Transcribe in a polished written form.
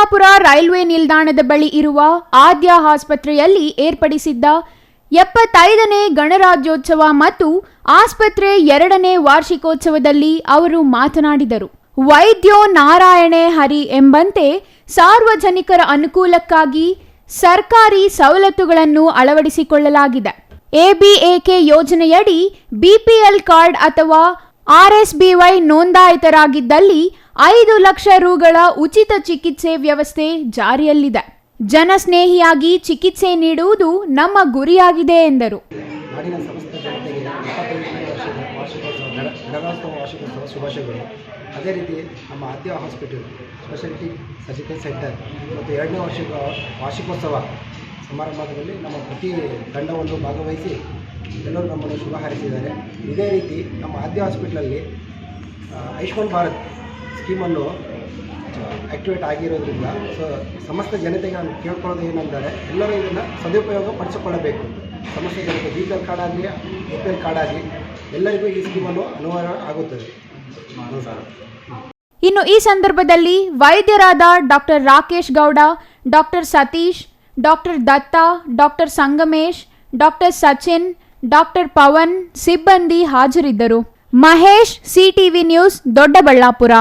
Doddaballapura railway ನಿಲ್ದಾಣದ ಬಳಿ ಇರುವ ಆದ್ಯ ಆಸ್ಪತ್ರೆಯಲ್ಲಿ ಏರ್ಪಡಿಸಿದ್ದ 75ನೇ ಗಣರಾಜ್ಯೋತ್ಸವ ಮತ್ತು ಆಸ್ಪತ್ರೆ 2ನೇ ವಾರ್ಷಿಕೋತ್ಸವದಲ್ಲಿ ಅವರು ಮಾತನಾಡಿದರು. ವೈದ್ಯೋ ನಾರಾಯಣೇ ಹರಿ ಎಂಬಂತೆ ಸಾರ್ವಜನಿಕರ ಅನುಕೂಲಕ್ಕಾಗಿ ಸರ್ಕಾರಿ ಸವಲತ್ತುಗಳನ್ನು ಅಳವಡಿಸಿಕೊಳ್ಳಲಾಗಿದೆ. ಎಬಿಎಕೆ ಯೋಜನೆಯಡಿ ಬಿಪಿಎಲ್ ಕಾರ್ಡ್ ಅಥವಾ ಆರ್ಎಸ್ಬಿವೈ ನೋಂದಾಯಿತರಾಗಿದ್ದಲ್ಲಿ 5 ಲಕ್ಷ ರುಗಳ ಉಚಿತ ಚಿಕಿತ್ಸೆ ವ್ಯವಸ್ಥೆ ಜಾರಿಯಲ್ಲಿದೆ. ಜನಸ್ನೇಹಿಯಾಗಿ ಚಿಕಿತ್ಸೆ ನೀಡುವುದು ನಮ್ಮ ಗುರಿಯಾಗಿದೆ ಎಂದರು. ನಾಡಿನ ಸಮಸ್ತ ಜನತೆಗೆ 25ನೇ ವಾರ್ಷಿಕೋತ್ಸವ ಶುಭಾಶಯಗಳು. ಅದೇ ರೀತಿ ನಮ್ಮ ಆದ್ಯ ಹಾಸ್ಪಿಟಲ್ ಸ್ಪೆಷಾಲಿಟಿ ಸರ್ಜಿಕಲ್ ಸೆಂಟರ್ ಮತ್ತು 2ನೇ ವಾರ್ಷಿಕೋತ್ಸವ ಸಮಾರಂಭದಲ್ಲಿ ನಮ್ಮ ಪ್ರತಿ ತಂಡವನ್ನು ಭಾಗವಹಿಸಿ ಎಲ್ಲರೂ ನಮ್ಮನ್ನು ಶುಭ ಹಾರೈಸಿದ್ದಾರೆ. ಇದೇ ರೀತಿ ನಮ್ಮ ಆದ್ಯ ಹಾಸ್ಪಿಟಲಲ್ಲಿ ಆಯುಷ್ಮಾನ್ ಭಾರತ್ ಸ್ಕೀಮನ್ನು ಆ್ಯಕ್ಟಿವೇಟ್ ಆಗಿರೋದ್ರಿಂದ ಸಮಸ್ತ ಜನತೆಗೆ ನಾನು ಕೇಳ್ಕೊಳ್ಳೋದು ಏನೆಂದರೆ ಎಲ್ಲರೂ ಇದನ್ನು ಸದುಪಯೋಗ ಪಡಿಸಿಕೊಳ್ಳಬೇಕು. ಸಮಸ್ತ ಜನತೆ BPL ಕಾರ್ಡ್ ಆಗಲಿ APL ಕಾರ್ಡ್ ಆಗಲಿ ಎಲ್ಲರಿಗೂ ಈ ಸ್ಕೀಮನ್ನು ಅನ್ವಯ ಆಗುತ್ತದೆ. ಇನ್ನು ಈ ಸಂದರ್ಭದಲ್ಲಿ ವೈದ್ಯರಾದ doctor Rakesh Gowda, doctor Satish, doctor Datta, doctor Sangamesh, doctor Sachin, doctor Pavan ಸಿಬ್ಬಂದಿ ಹಾಜರಿದ್ದರು. Mahesh, CTV news, Doddaballapura.